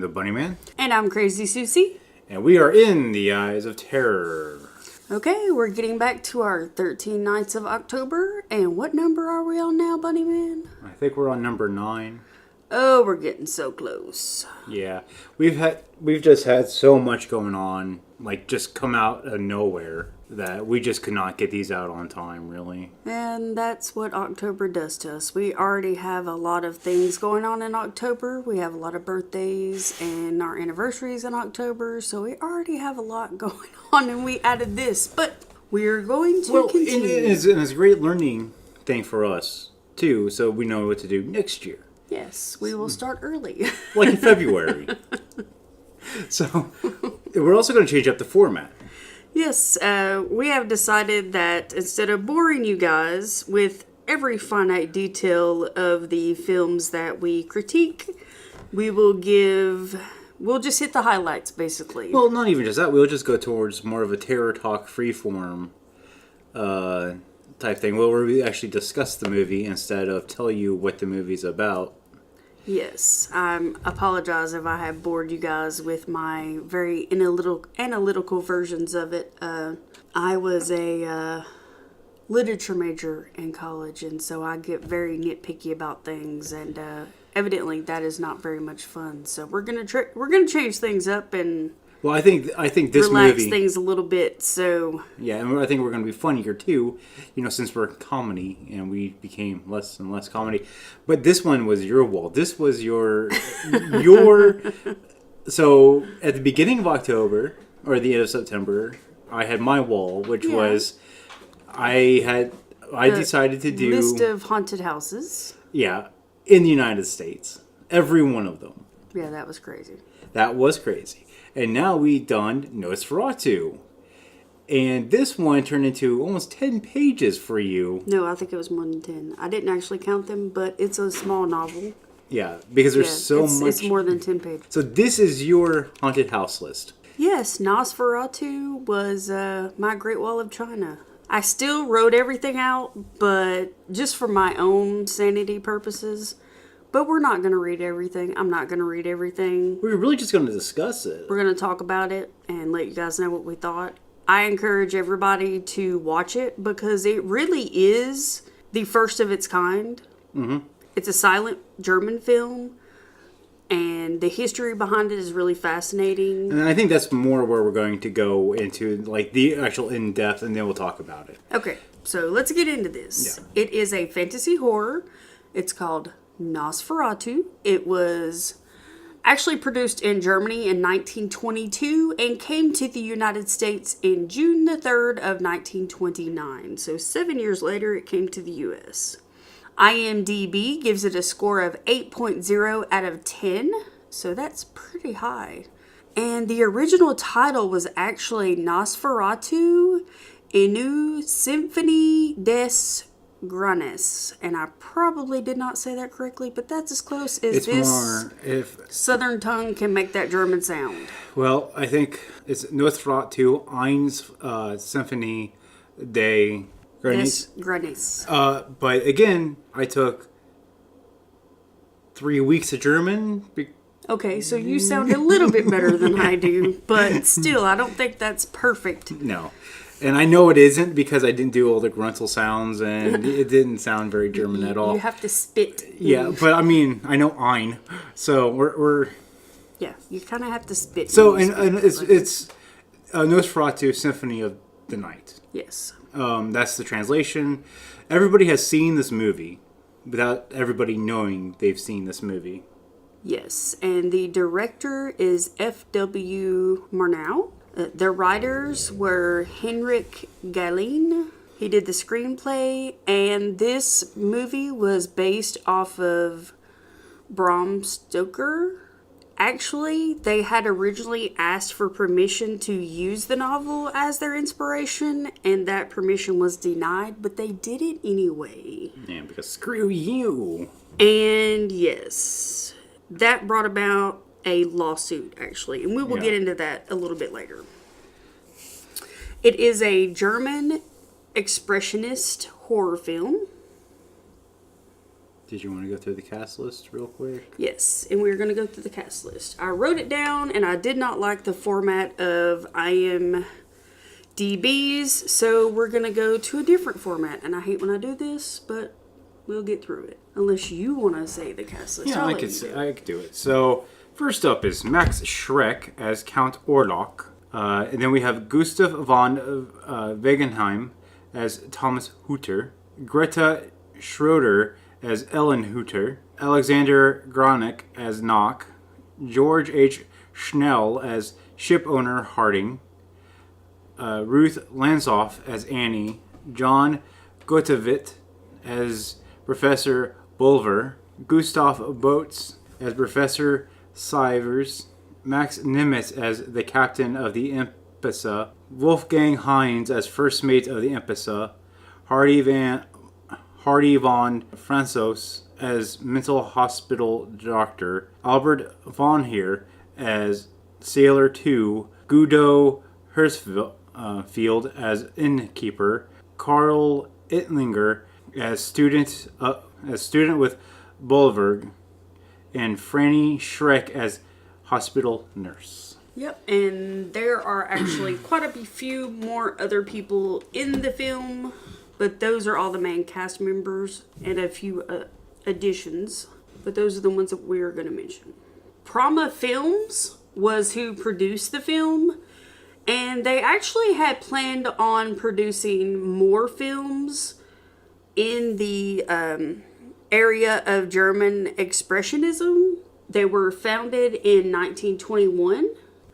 the Bunnyman. And I'm Crazy Susie. And we are in the Eyes of Terror. Okay, we're getting back to our 13 Nights of October. And what number are we on now, Bunnyman? I think we're on number 9. Oh, we're getting so close. Yeah. We've just had so much going on, like just come out of nowhere, that we just could not get these out on time, really. And that's what October does to us. We already have a lot of things going on in October. We have a lot of birthdays and our anniversaries in October. So we already have a lot going on, and we added this. But we're going to continue. It's a great learning thing for us, too, so we know what to do next year. Yes, we will start early. Like in February. So, we're also going to change up the format. Yes, we have decided that instead of boring you guys with every finite detail of the films that we critique, we'll just hit the highlights, basically. Well, not even just that. We'll just go towards more of a terror talk freeform type thing, where we actually discuss the movie instead of tell you what the movie's about. Yes, I apologize if I have bored you guys with my very analytical versions of it. I was a literature major in college, and so I get very nitpicky about things, and evidently that is not very much fun. So we're gonna change things up and I think this relax movie things a little bit. So yeah, and I think we're going to be funnier too. Since we're comedy and we became less and less comedy. But this one was your wall. This was your. So at the beginning of October or the end of September, I had my wall, which was I decided to do list of haunted houses. Yeah, in the United States, every one of them. Yeah, that was crazy. That was crazy. And now we done Nosferatu. And this one turned into almost 10 pages for you. No, I think it was more than 10. I didn't actually count them, but it's a small novel. Yeah, because there's so much. It's more than 10 pages. So this is your haunted house list. Yes, Nosferatu was my Great Wall of China. I still wrote everything out, but just for my own sanity purposes. But we're not going to read everything. I'm not going to read everything. We're really just going to discuss it. We're going to talk about it and let you guys know what we thought. I encourage everybody to watch it because it really is the first of its kind. Mm-hmm. It's a silent German film, and the history behind it is really fascinating. And I think that's more where we're going to go into, like, the actual in-depth, and then we'll talk about it. Okay, so let's get into this. Yeah. It is a fantasy horror. It's called Nosferatu. It was actually produced in Germany in 1922 and came to the United States in June the 3rd of 1929. So 7 years later, it came to the U.S. IMDb gives it a score of 8.0 out of 10. So that's pretty high. And the original title was actually Nosferatu, Inu Symphonie des Grunnes, and I probably did not say that correctly, but that's as close as Southern tongue can make that German sound. Well, I think it's Nosferatu, Eins Symphonie des Grunnes. But again, I took 3 weeks of German. Okay, so you sound a little bit better than I do, but still, I don't think that's perfect. No. And I know it isn't because I didn't do all the gruntal sounds and it didn't sound very German at all. You have to spit. Yeah, but I mean, I know Ein. So we're yeah, you kind of have to spit. So, and it's Nosferatu Symphony of the Night. Yes. That's the translation. Everybody has seen this movie without everybody knowing they've seen this movie. Yes, and the director is F.W. Murnau. The writers were Henrik Galeen. He did the screenplay, and this movie was based off of Bram Stoker. Actually, they had originally asked for permission to use the novel as their inspiration, and that permission was denied, but they did it anyway. Yeah, because screw you. And yes, that brought about a lawsuit, actually, and we will get into that a little bit later. It is a German expressionist horror film. Did you want to go through the cast list real quick? Yes, and we're going to go through the cast list. I wrote it down, and I did not like the format of IMDb's, so we're going to go to a different format. And I hate when I do this, but we'll get through it. Unless you want to say the cast list. Yeah, I could do it. So, first up is Max Schreck as Count Orlok. And then we have Gustav von Wagenheim as Thomas Hutter. Greta Schroeder as Ellen Hutter, Alexander Gronick as Nock, George H. Schnell as shipowner Harding, Ruth Lanzoff as Annie, John Gotevit as Professor Bulver, Gustav Boats as Professor Sivers, Max Nimitz as the captain of the Impesa, Wolfgang Hines as first mate of the Impesa, Hardy von Fransos as mental hospital doctor, Albert von Heer as Sailor 2, Guido Hersfield as innkeeper, Karl Ittlinger as student with Bolverg, and Franny Schreck as hospital nurse. Yep, and there are actually quite a few more other people in the film. But those are all the main cast members and a few additions. But those are the ones that we're going to mention. Prama Films was who produced the film. And they actually had planned on producing more films in the area of German Expressionism. They were founded in 1921.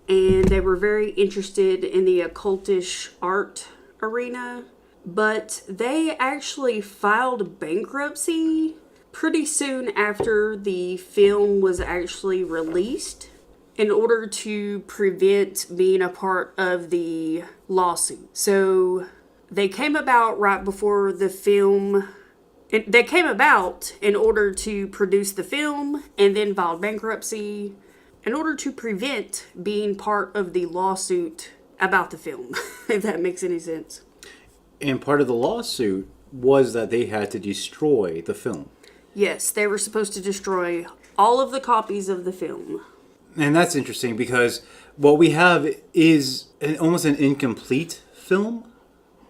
And they were very interested in the occultish art arena. But they actually filed bankruptcy pretty soon after the film was actually released in order to prevent being a part of the lawsuit. So they came about right before the film. They came about in order to produce the film and then filed bankruptcy in order to prevent being part of the lawsuit about the film, if that makes any sense. And part of the lawsuit was that they had to destroy the film. Yes, they were supposed to destroy all of the copies of the film. And that's interesting because what we have is almost an incomplete film,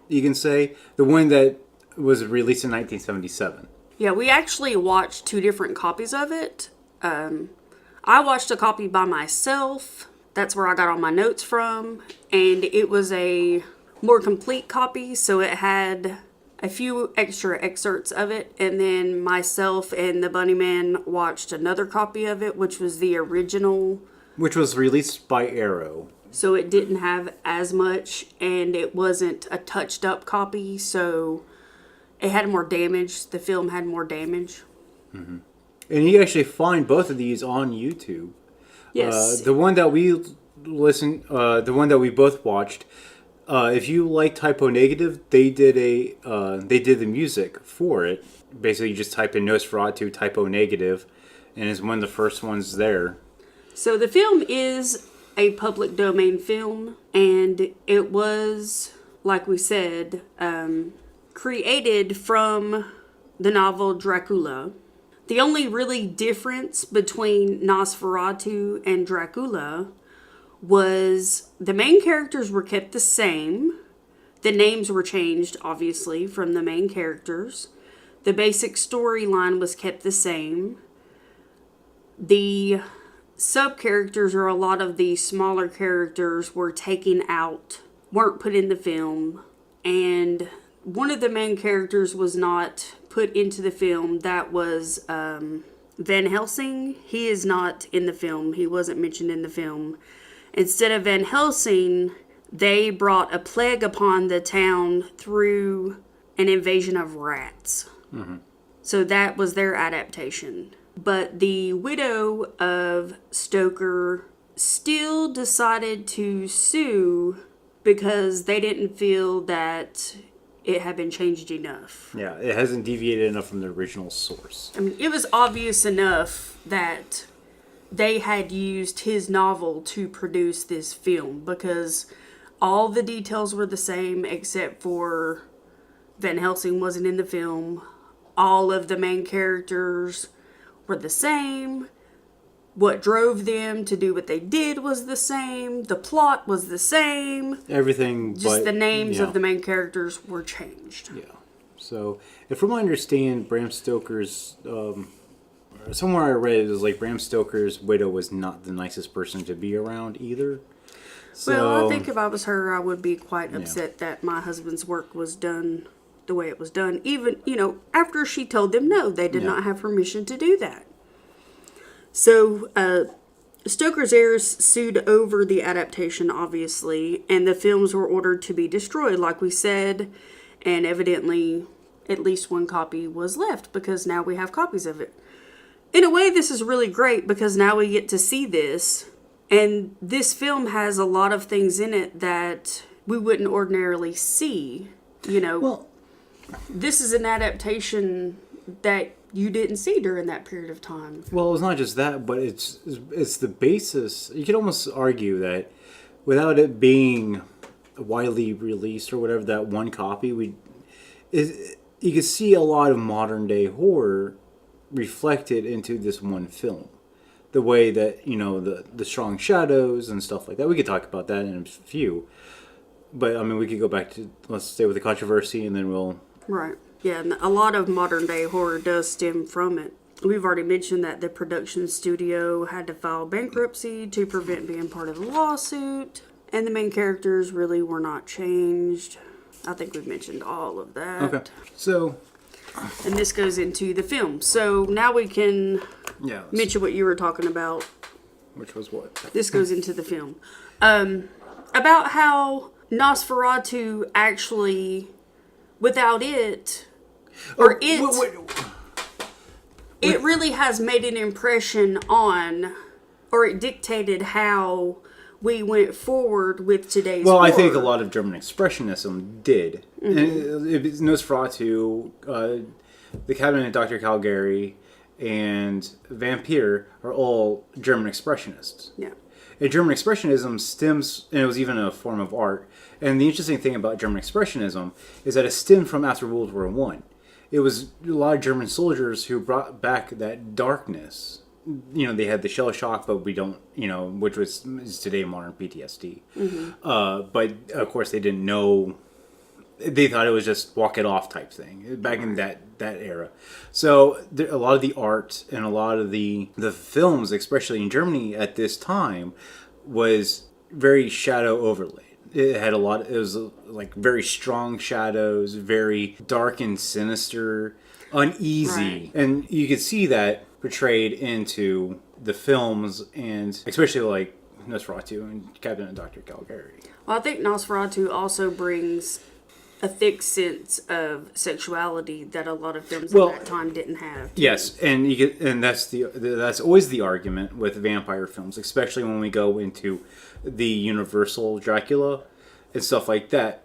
you can say. The one that was released in 1977. Yeah, we actually watched 2 different copies of it. I watched a copy by myself. That's where I got all my notes from. And it was a more complete copy, so it had a few extra excerpts of it, and then myself and the Bunny Man watched another copy of it, which was the original, which was released by Arrow, so it didn't have as much, and it wasn't a touched up copy, so it had more damage. The film had more damage. Mm-hmm. And you actually find both of these on YouTube. Yes. The one that we the one that we both watched. If you like Typo Negative, they did the music for it. Basically, you just type in Nosferatu Typo Negative, and it's one of the first ones there. So the film is a public domain film, and it was, like we said, created from the novel Dracula. The only really difference between Nosferatu and Dracula was the main characters were kept the same. The names were changed, obviously, from the main characters. The basic storyline was kept the same. The sub-characters, or a lot of the smaller characters, were taken out, weren't put in the film. And one of the main characters was not put into the film. That was Van Helsing. He is not in the film. He wasn't mentioned in the film. Instead of Van Helsing, they brought a plague upon the town through an invasion of rats. Mm-hmm. So that was their adaptation. But the widow of Stoker still decided to sue because they didn't feel that it had been changed enough. Yeah, it hasn't deviated enough from the original source. I mean, it was obvious enough that they had used his novel to produce this film because all the details were the same except for Van Helsing wasn't in the film. all of the main characters were the same. What drove them to do what they did was the same. The plot was the same. Everything, Just but, the names yeah. of the main characters were changed. Yeah. So, if from what I understand, Bram Stoker's, somewhere I read it was like Bram Stoker's widow was not the nicest person to be around either. So, Well, I think if I was her, I would be quite upset that my husband's work was done the way it was done. Even, after she told them no, they did not have permission to do that. So, Stoker's heirs sued over the adaptation, obviously, and the films were ordered to be destroyed, like we said, and evidently at least one copy was left because now we have copies of it. In a way, this is really great because now we get to see this, and this film has a lot of things in it that we wouldn't ordinarily see. well, This is an adaptation that you didn't see during that period of time. well, it's not just that, but it's the basis. You could almost argue that without it being widely released or whatever, that one copy, you could see a lot of modern day horror reflected into this one film. The way that, the strong shadows and stuff like that. We could talk about that in a few. But, I mean, we could go back to, let's stay with the controversy, and then we'll... Right. Yeah, and a lot of modern day horror does stem from it. We've already mentioned that the production studio had to file bankruptcy to prevent being part of the lawsuit. And the main characters really were not changed. I think we've mentioned all of that. Okay. So... And this goes into the film. So now we can mention what you were talking about. Which was what? This goes into the film. About how Nosferatu actually, without it, it really has made an impression on, or it dictated how we went forward with today's Well, horror. I think a lot of German Expressionism did. And Nosferatu, The Cabinet of Dr. Caligari, and Vampire are all German Expressionists. Yeah. And German Expressionism stems, and it was even a form of art. And the interesting thing about German Expressionism is that it stemmed from after World War One. It was a lot of German soldiers who brought back that darkness. They had the shell shock, but we don't, which is today modern PTSD. Mm-hmm. But of course, they didn't know. They thought it was just walk it off type thing back in that era. So a lot of the art and a lot of the films, especially in Germany at this time, was very shadow overlaid. It had it was like very strong shadows, very dark and sinister, uneasy. Right. And you could see that portrayed into the films, and especially like Nosferatu and Cabinet of Dr. Caligari. Well, I think Nosferatu also brings a thick sense of sexuality that a lot of films at that time didn't have. Yes, and that's always the argument with vampire films, especially when we go into the Universal Dracula and stuff like that.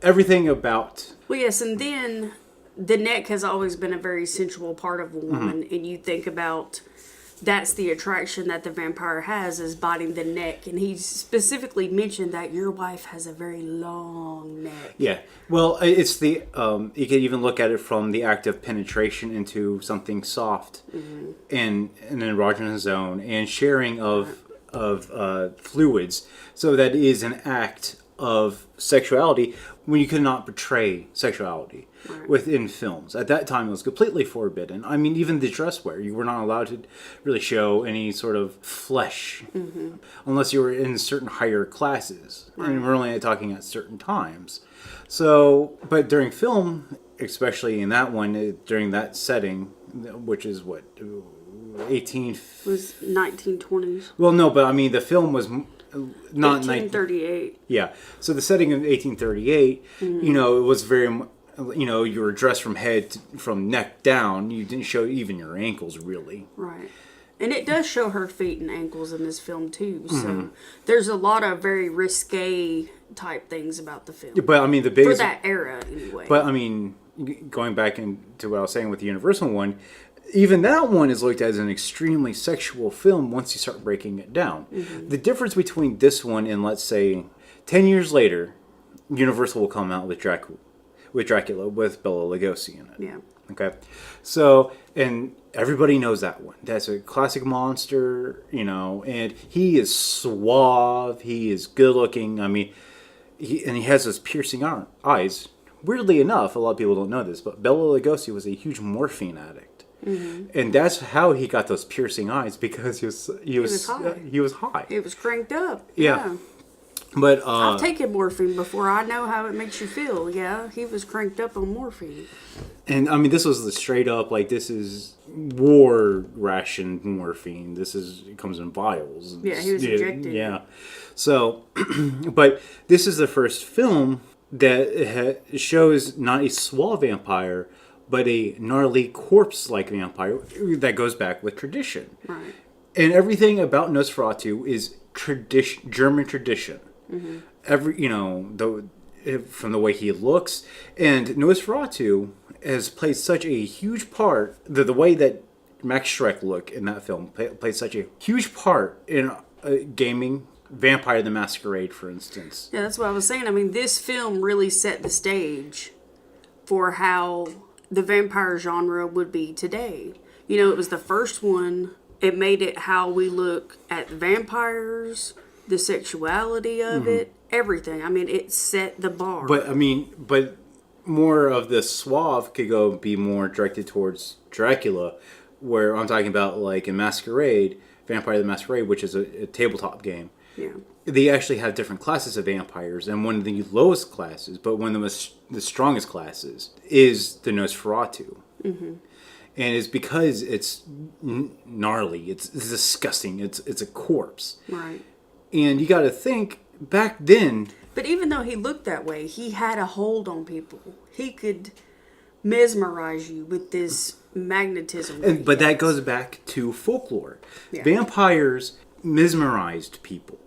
Everything about... Well, yes, and then the neck has always been a very sensual part of a woman, and you think about that's the attraction that the vampire has, is biting the neck, and he specifically mentioned that your wife has a very long neck. Yeah, well, it's the you can even look at it from the act of penetration into something soft, and an erogenous zone, and sharing of fluids. So that is an act of sexuality when you could not portray sexuality within films. At that time, it was completely forbidden. I mean, even the dress wear, you were not allowed to really show any sort of flesh unless you were in certain higher classes. And we're only talking at certain times. So, but during film, especially in that one, during that setting, which is what, 18... It was 1920s. Well, no, but I mean, the film was... Not 1838. Yeah. So the setting of 1838, it was very, you were dressed from neck down. You didn't show even your ankles, really. Right. And it does show her feet and ankles in this film, too. So there's a lot of very risque type things about the film. But, I mean, the biggest... For that era, anyway. But, I mean, going back into what I was saying with the Universal one, even that one is looked at as an extremely sexual film once you start breaking it down. The difference between this one and, let's say, 10 years later, Universal will come out with Dracula. with Dracula with Bela Lugosi in it. Yeah. Okay, so and everybody knows that one. That's a classic monster, and he is suave. He is good looking. I mean, he has those piercing eyes. Weirdly enough, a lot of people don't know this, but Bela Lugosi was a huge morphine addict, and that's how he got those piercing eyes, because he was high. He was high. It was cranked up. Yeah. But I've taken morphine before. I know how it makes you feel. Yeah, he was cranked up on morphine. And I mean, this was the straight up, like, this is war ration morphine. It comes in vials. Yeah, he was injected. Yeah. So, but this is the first film that shows not a suave vampire, but a gnarly corpse-like vampire that goes back with tradition. Right. And everything about Nosferatu is German tradition. From the way he looks, and Nosferatu has played such a huge part. The way that Max Schreck looked in that film played such a huge part in gaming Vampire the Masquerade, for instance. Yeah, that's what I was saying. I mean, this film really set the stage for how the vampire genre would be today. It was the first one. It made it how we look at vampires, the sexuality of it, everything. I mean, it set the bar. But more of the suave could be more directed towards Dracula, where I'm talking about, like, in Masquerade, Vampire the Masquerade, which is a tabletop game. Yeah. They actually have different classes of vampires, and one of the lowest classes, but one of the strongest classes, is the Nosferatu. Mm-hmm. And it's because it's gnarly, it's disgusting, it's a corpse. Right. And you got to think, back then... But even though he looked that way, he had a hold on people. He could mesmerize you with this magnetism. But that goes back to folklore. Yeah. Vampires mesmerized people.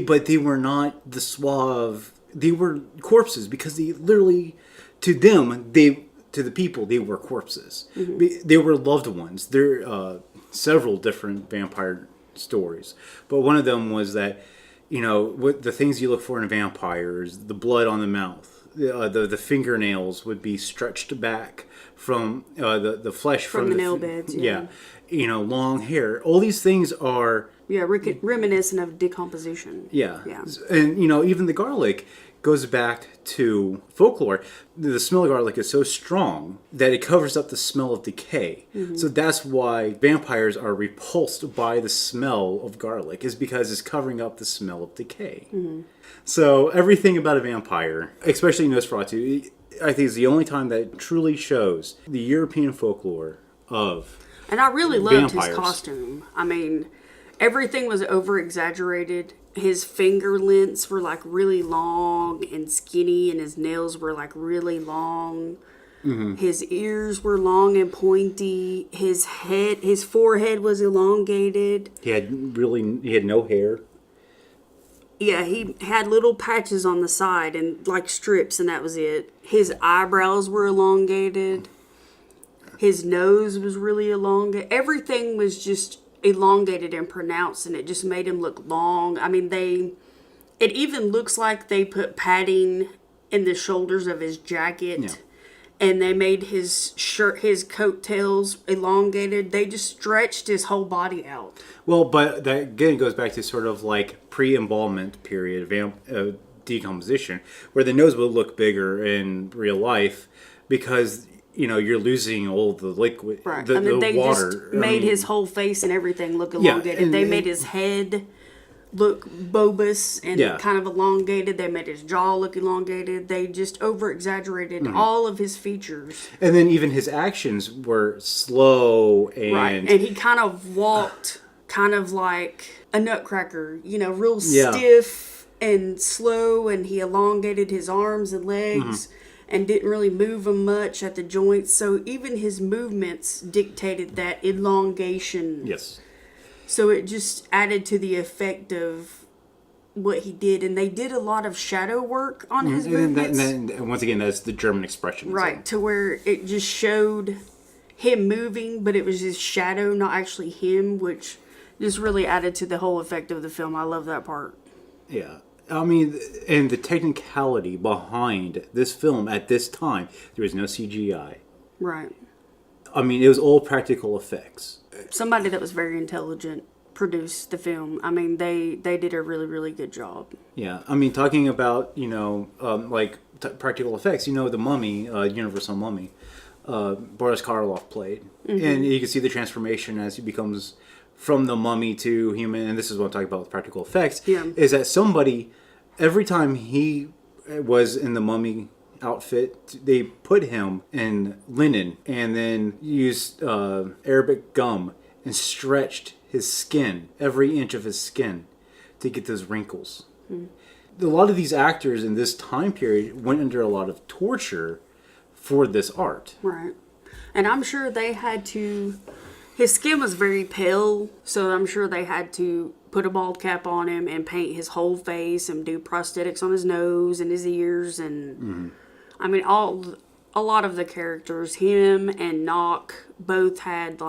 But they were not the suave... They were corpses, because they literally... To the people, they were corpses. Mm-hmm. They were loved ones. There are several different vampire stories, but one of them was that, what the things you look for in vampires: the blood on the mouth, the fingernails would be stretched back from the flesh from the nail beds. Yeah, long hair. All these things are reminiscent of decomposition. Yeah. And even the garlic goes back to folklore. The smell of garlic is so strong that it covers up the smell of decay. Mm-hmm. So that's why vampires are repulsed by the smell of garlic, is because it's covering up the smell of decay. Mm-hmm. So everything about a vampire, especially Nosferatu, I think is the only time that it truly shows the European folklore of And I really loved vampires. His costume. I mean, everything was over-exaggerated. His finger lengths were like really long and skinny, and his nails were like really long. Mm-hmm. His ears were long and pointy. His forehead was elongated. He had no hair. Yeah, he had little patches on the side and like strips, and that was it. His eyebrows were elongated. His nose was really elongated. Everything was just elongated and pronounced, and it just made him look long. I mean, it even looks like they put padding in the shoulders of his jacket, and they made his coattails elongated. They just stretched his whole body out. Well, but that again goes back to sort of like pre-embalmment period of decomposition, where the nose will look bigger in real life because you're losing all the liquid, right? the they water. Just made his whole face and everything look elongated. They made his head look bulbous and kind of elongated. They made his jaw look elongated. They just over-exaggerated all of his features. And then even his actions were slow and... Right, and he kind of walked kind of like a nutcracker, real stiff and slow, and he elongated his arms and legs. And didn't really move them much at the joints. So even his movements dictated that elongation. Yes. So it just added to the effect of what he did. And they did a lot of shadow work on his movements. And once again, that's the German expression. Right, to where it just showed him moving, but it was his shadow, not actually him, which just really added to the whole effect of the film. I love that part. Yeah. I mean, and the technicality behind this film at this time, there was no CGI. Right. I mean, it was all practical effects. Somebody that was very intelligent produced the film. I mean, they did a really, really good job. Yeah, I mean, talking about, practical effects, the Mummy, Universal Mummy, Boris Karloff played. Mm-hmm. And you can see the transformation as he becomes from the mummy to human, and this is what I'm talking about with practical effects, is that somebody, every time he was in the mummy outfit, they put him in linen and then used Arabic gum and stretched his skin, every inch of his skin, to get those wrinkles. Mm. A lot of these actors in this time period went under a lot of torture for this art. Right. And I'm sure they had to... His skin was very pale, so I'm sure they had to put a bald cap on him and paint his whole face and do prosthetics on his nose and his ears. And I mean, a lot of the characters, him and Knock, both had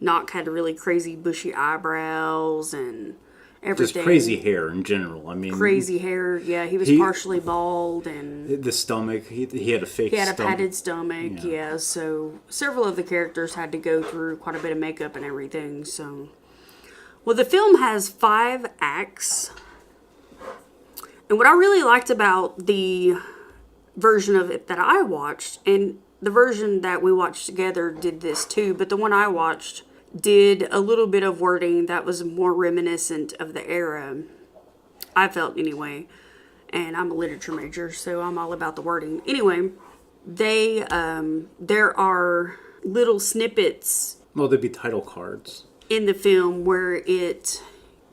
Knock had really crazy bushy eyebrows and everything. Just crazy hair in general. I mean, crazy hair. Yeah, he was partially bald, and the stomach. He had a fake. He had a padded stomach. Yeah. So several of the characters had to go through quite a bit of makeup and everything. So, well, the film has 5 acts, and what I really liked about the version of it that I watched, and the version that we watched together did this too, but the one I watched did a little bit of wording that was more reminiscent of the era, I felt anyway, and I'm a literature major, so I'm all about the wording. Anyway, there are little snippets. Well, there'd be title cards in the film where it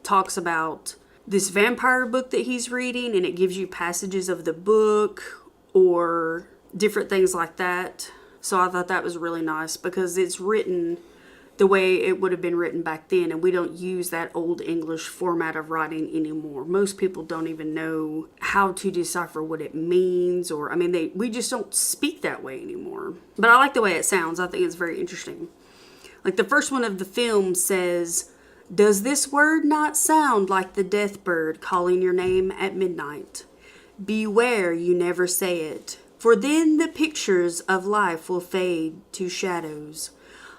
talks about this vampire book that he's reading, and it gives you passages of the book or different things like that. So I thought that was really nice because it's written the way it would have been written back then, and we don't use that old English format of writing anymore. Most people don't even know how to decipher what it means, or I mean, we just don't speak that way anymore. But I like the way it sounds. I think it's very interesting. Like the first one of the film says, "Does this word not sound like the death bird calling your name at midnight? Beware you never say it, for then the pictures of life will fade to shadows.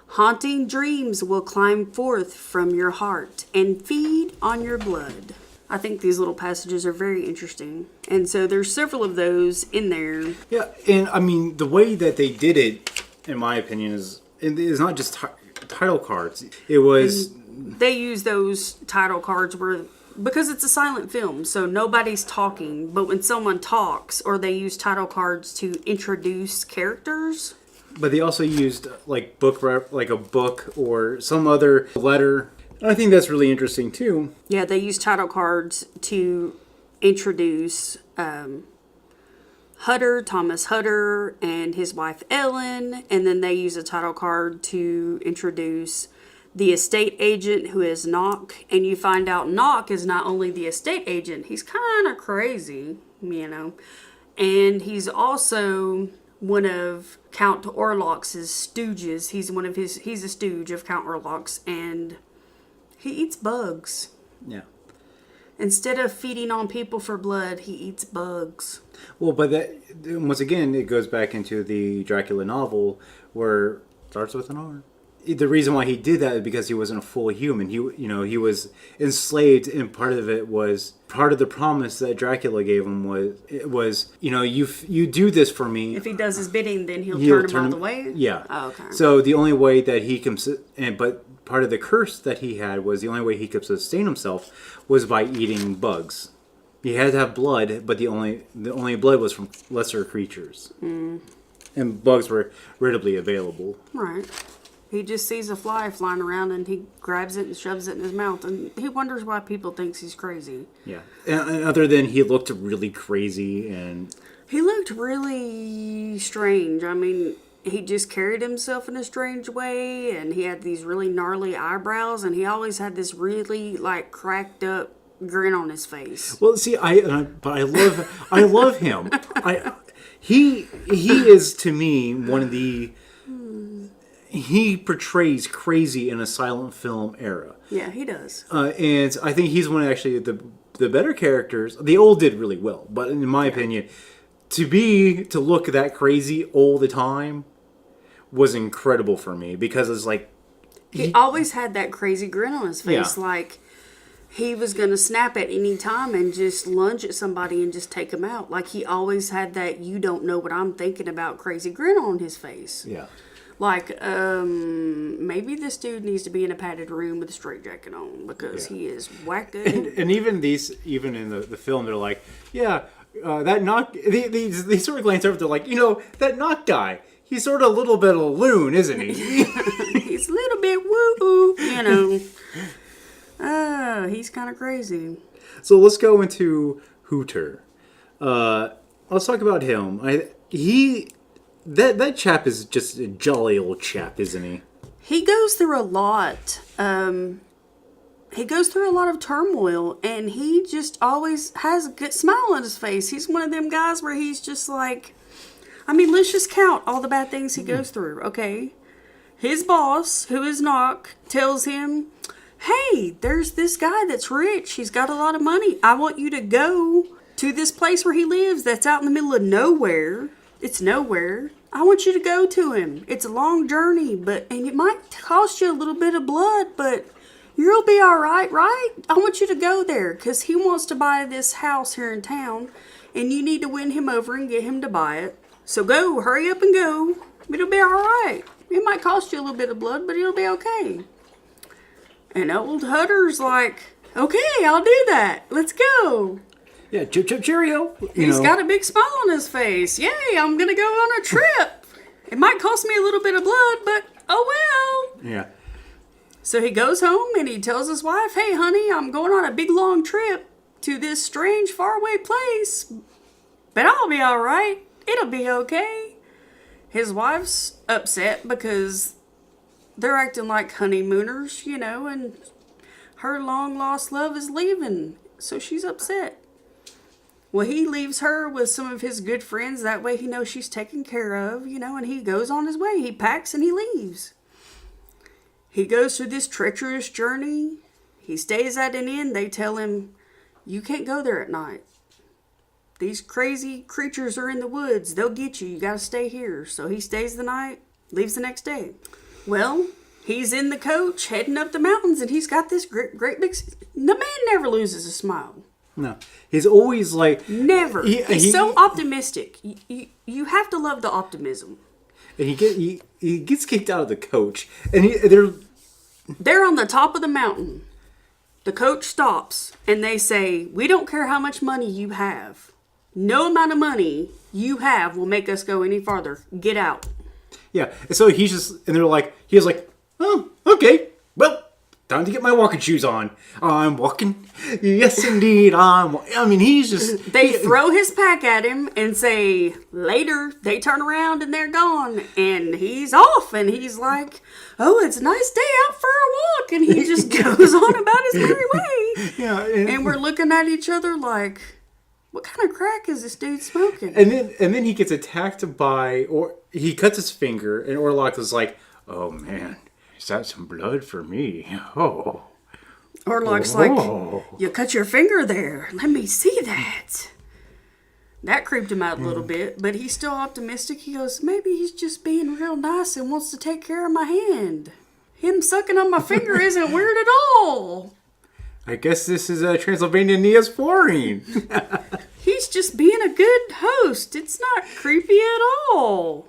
Haunting dreams will climb forth from your heart and feed on your blood." I think these little passages are very interesting. And so there's several of those in there. Yeah, and I mean, the way that they did it, in my opinion, is not just title cards. It was... And they use those title cards because it's a silent film, so nobody's talking. But when someone talks, or they use title cards to introduce characters... But they also used like a book or some other letter. And I think that's really interesting too. Yeah, they use title cards to introduce Thomas Hutter, and his wife Ellen, and then they use a title card to introduce the estate agent, who is Knock, and you find out Knock is not only the estate agent, he's kind of crazy, and he's also one of Count Orlok's stooges. He's a stooge of Count Orlok's, and he eats bugs. Yeah. Instead of feeding on people for blood, he eats bugs. Well, but that, once again, it goes back into the Dracula novel, where it starts with an R. The reason why he did that is because he wasn't a full human. He was enslaved, and part of the promise that Dracula gave him was you do this for me. If he does his bidding, then he'll turn him all the way. Yeah. Oh, okay. So the only way that he can, but part of the curse that he had was the only way he could sustain himself was by eating bugs. He had to have blood, but the only blood was from lesser creatures, and bugs were readily available. Right. He just sees a fly flying around and he grabs it and shoves it in his mouth, and he wonders why people think he's crazy. Yeah. And other than he looked really crazy, and he looked really strange. I mean, he just carried himself in a strange way, and he had these really gnarly eyebrows, and he always had this really cracked up grin on his face. Well, see, I love him. He is, to me, one of the... He portrays crazy in a silent film era. Yeah, he does. And I think he's one of actually the the better characters. The old did really well, but in my opinion, to look that crazy all the time was incredible for me because it's like he always had that crazy grin on his face, like he was gonna snap at any time and just lunge at somebody and just take them out. Like he always had that "you don't know what I'm thinking about" crazy grin on his face. Yeah. Like, maybe this dude needs to be in a padded room with a straitjacket on because he is whacked. And even in the film, they're like, that knock. They sort of glance over. They're like, that knock guy. He's sort of a little bit of a loon, isn't he? He's a little bit woo, he's kind of crazy. So let's go into Hooter. Let's talk about him. That chap is just a jolly old chap, isn't he? He goes through a lot. He goes through a lot of turmoil, and he just always has a good smile on his face. He's one of them guys where he's just like, let's just count all the bad things he goes through, okay? His boss, who is Knock, tells him, hey, there's this guy that's rich. He's got a lot of money. I want you to go to this place where he lives that's out in the middle of nowhere. It's nowhere. I want you to go to him. It's a long journey, and it might cost you a little bit of blood, but you'll be all right, right? I want you to go there because he wants to buy this house here in town, and you need to win him over and get him to buy it. So go, hurry up and go. It'll be all right. It might cost you a little bit of blood, but it'll be okay. And old Hutter's like, okay, I'll do that. Let's go. Yeah, chip chip cheerio. He's got a big smile on his face. Yay, I'm going to go on a trip. It might cost me a little bit of blood, but oh well. Yeah. So he goes home and he tells his wife, hey, honey, I'm going on a big long trip to this strange faraway place, but I'll be all right. It'll be okay. His wife's upset because they're acting like honeymooners, and her long-lost love is leaving, so she's upset. Well, he leaves her with some of his good friends. That way he knows she's taken care of, and he goes on his way. He packs and he leaves. He goes through this treacherous journey. He stays at an inn. They tell him, you can't go there at night. These crazy creatures are in the woods. They'll get you. You got to stay here. So he stays the night, leaves the next day. Well, he's in the coach heading up the mountains, and he's got this great big... The man never loses a smile. No. He's always like... Never. He's so optimistic. You have to love the optimism. And he gets kicked out of the coach. And they're on the top of the mountain. The coach stops, and they say, we don't care how much money you have. No amount of money you have will make us go any farther. Get out. Yeah. And so he was like, oh, okay. Well, time to get my walking shoes on. I'm walking. Yes, indeed. He's just... They throw his pack at him and say, later. They turn around and they're gone. And he's off. And he's like, oh, it's a nice day out for a walk. And he just goes on about his merry way. Yeah. And we're looking at each other like, what kind of crack is this dude smoking? And then he gets attacked by... or he cuts his finger. And Orlok was like, oh, man. Is that some blood for me? Oh. Orlok's like, you cut your finger there. Let me see that. That creeped him out a little bit, but he's still optimistic. He goes, maybe he's just being real nice and wants to take care of my hand. Him sucking on my finger isn't weird at all. I guess this is a Transylvanian Neosporin. He's just being a good host. It's not creepy at all.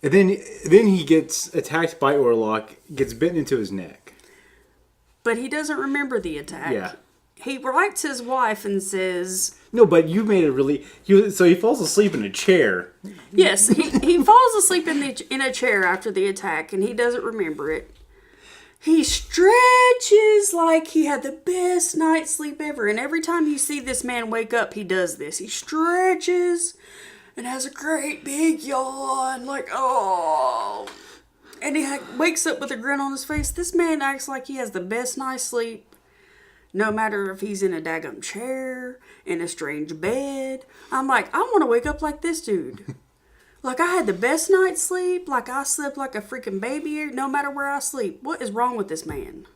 And then he gets attacked by Orlok, gets bitten into his neck. But he doesn't remember the attack. Yeah. He writes his wife and says... No, but you made it really... So he falls asleep in a chair. Yes, he falls asleep in a chair after the attack, and he doesn't remember it. He stretches like he had the best night's sleep ever. And every time you see this man wake up, he does this. He stretches and has a great big yawn, like, oh... And he wakes up with a grin on his face. This man acts like he has the best night's sleep. No matter if he's in a daggum chair, in a strange bed. I'm like, I want to wake up like this dude. Like I had the best night's sleep. Like I slept like a freaking baby no matter where I sleep. What is wrong with this man?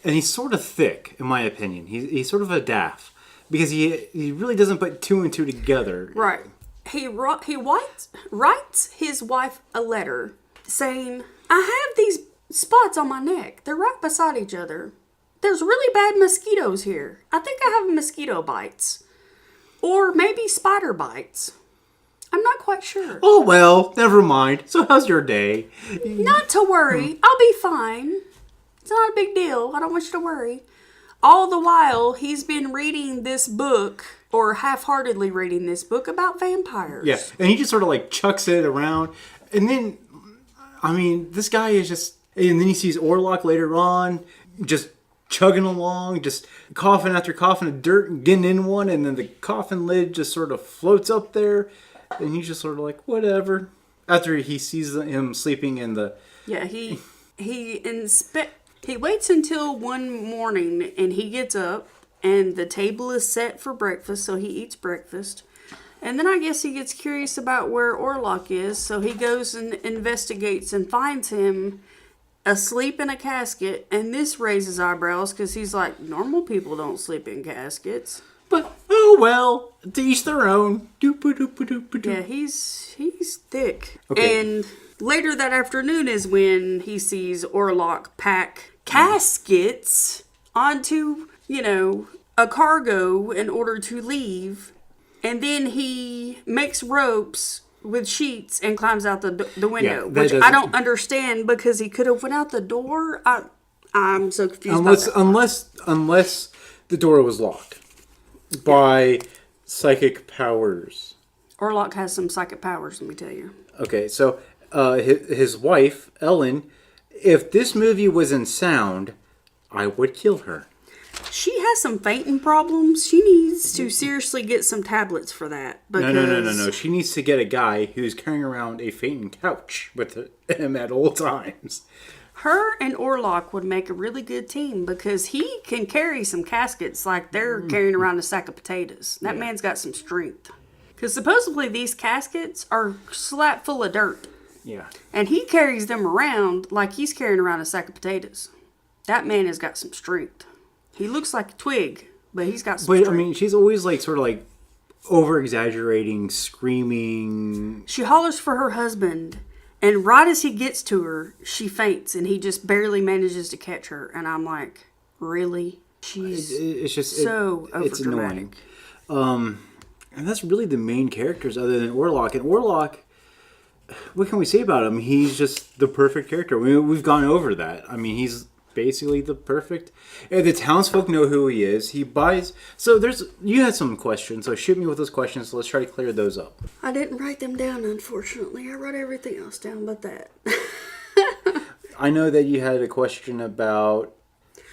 And he's sort of thick, in my opinion. He's sort of a daff. because he really doesn't put two and two together. Right. He writes his wife a letter saying, I have these spots on my neck. They're right beside each other. There's really bad mosquitoes here. I think I have mosquito bites. Or maybe spider bites. I'm not quite sure. Oh, well, never mind. So how's your day? Not to worry. I'll be fine. It's not a big deal. I don't want you to worry. All the while, he's been reading this book, or half-heartedly reading this book about vampires. Yeah, and he just sort of like chucks it around. And then, I mean, this guy is just... And then he sees Orlok later on, just chugging along, just coffin after coffin of dirt and getting in one. And then the coffin lid just sort of floats up there. And he's just sort of like, whatever. After he sees him sleeping in the... Yeah, he waits until one morning and he gets up and the table is set for breakfast, so he eats breakfast. And then I guess he gets curious about where Orlok is, so he goes and investigates and finds him asleep in a casket. And this raises eyebrows because he's like, normal people don't sleep in caskets. But, oh well, to each their own. Yeah, he's thick. Okay. And later that afternoon is when he sees Orlok pack caskets onto, a cargo in order to leave. And then he makes ropes with sheets and climbs out the window, which I don't understand because he could have went out the door. I'm so confused about that. Unless the door was locked by psychic powers. Orlok has some psychic powers, let me tell you. Okay, so his wife, Ellen, if this movie was in sound, I would kill her. She has some fainting problems. She needs to seriously get some tablets for that. Because No. She needs to get a guy who's carrying around a fainting couch with him at all times. Her and Orlok would make a really good team because he can carry some caskets like they're carrying around a sack of potatoes. That man's got some strength. Because supposedly these caskets are slap full of dirt. Yeah. And he carries them around like he's carrying around a sack of potatoes. That man has got some strength. He looks like a twig, but he's got some strength. But, I mean, she's always sort of over-exaggerating, screaming. She hollers for her husband, and right as he gets to her, she faints, and he just barely manages to catch her. And I'm like, really? She's so overdramatic. It's annoying. And that's really the main characters other than Orlok. And Orlok, what can we say about him? He's just the perfect character. We've gone over that. I mean, he's basically the perfect... The townsfolk know who he is. He buys... So you had some questions, so shoot me with those questions. So let's try to clear those up. I didn't write them down, unfortunately. I wrote everything else down but that. I know that you had a question about...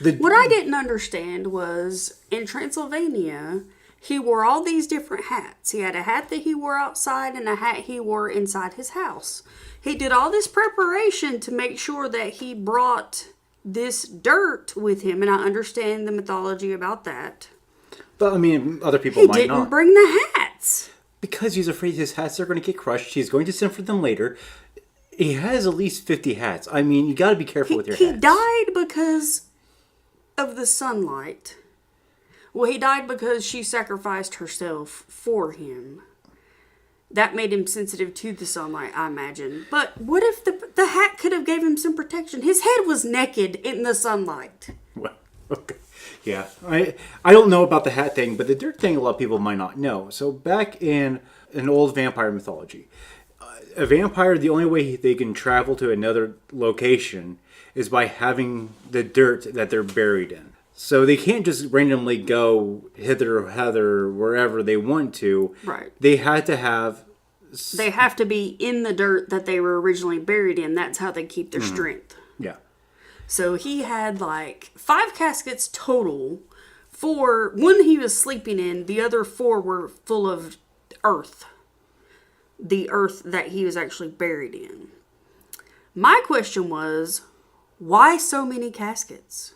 What I didn't understand was, in Transylvania, he wore all these different hats. He had a hat that he wore outside and a hat he wore inside his house. He did all this preparation to make sure that he brought this dirt with him, and I understand the mythology about that. But, I mean, other people might not. He didn't bring the hats. Because he's afraid his hats are going to get crushed. He's going to send for them later. He has at least 50 hats. I mean, you got to be careful with your hats. He died because of the sunlight. Well, he died because she sacrificed herself for him. That made him sensitive to the sunlight, I imagine. But what if the hat could have gave him some protection? His head was naked in the sunlight. Well, okay. Yeah. I don't know about the hat thing, but the dirt thing a lot of people might not know. So back in an old vampire mythology, a vampire, the only way they can travel to another location is by having the dirt that they're buried in. So they can't just randomly go hither or hither wherever they want to. Right. They had to have... They have to be in the dirt that they were originally buried in. That's how they keep their strength. Yeah. So he had 5 caskets total. 1 he was sleeping in. The other 4 were full of earth. The earth that he was actually buried in. My question was, why so many caskets?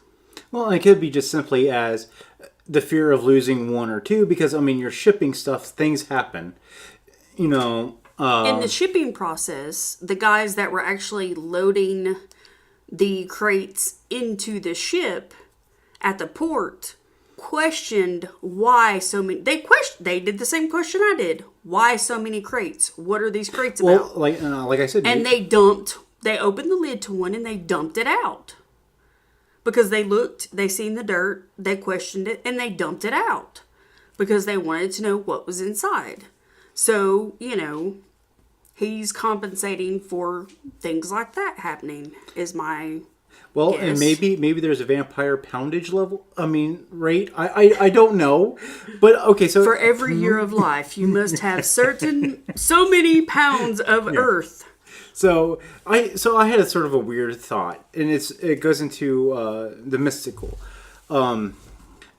Well, it could be just simply as the fear of losing 1 or 2, because, I mean, you're shipping stuff, things happen. In the shipping process, the guys that were actually loading the crates into the ship at the port, questioned why so many. They did the same question I did. Why so many crates? What are these crates about? Well, like I said, And they dumped. They opened the lid to one and they dumped it out because they looked. They seen the dirt. They questioned it and they dumped it out because they wanted to know what was inside. So he's compensating for things like that happening. Is my well, guess. and maybe there's a vampire poundage level. I mean, rate. I don't know, but okay. So for every year of life, you must have so many pounds of earth. So I had a sort of a weird thought, and it goes into the mystical, the